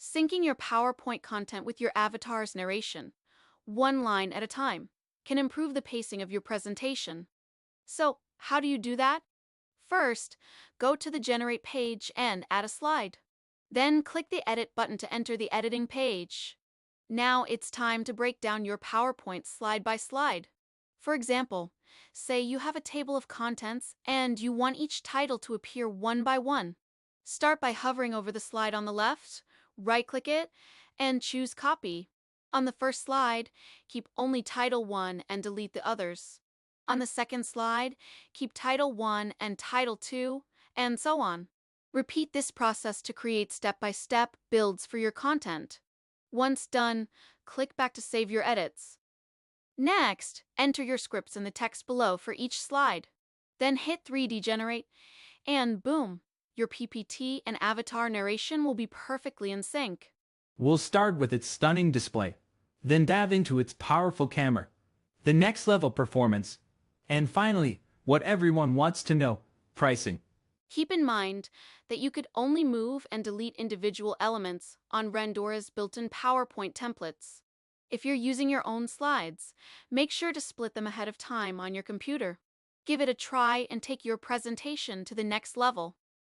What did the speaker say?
Syncing your PowerPoint content with your avatar's narration, one line at a time, can improve the pacing of your presentation. So, how do you do that? First, go to the Generate page and add a slide. Then click the Edit button to enter the editing page. Now it's time to break down your PowerPoint slide by slide. For example, say you have a table of contents and you want each title to appear one by one. Start by hovering over the slide on the left, right-click it, and choose Copy. On the first slide, keep only Title 1 and delete the others. On the second slide, keep Title 1 and Title 2, and so on. Repeat this process to create step-by-step builds for your content. Once done, click back to save your edits. Next, enter your scripts in the text below for each slide. Then hit 3D Generate, and boom! Your PPT and avatar narration will be perfectly in sync. We'll start with its stunning display, then dive into its powerful camera, the next level performance, and finally, what everyone wants to know, pricing. Keep in mind that you could only move and delete individual elements on Rendora's built-in PowerPoint templates. If you're using your own slides, make sure to split them ahead of time on your computer. Give it a try and take your presentation to the next level.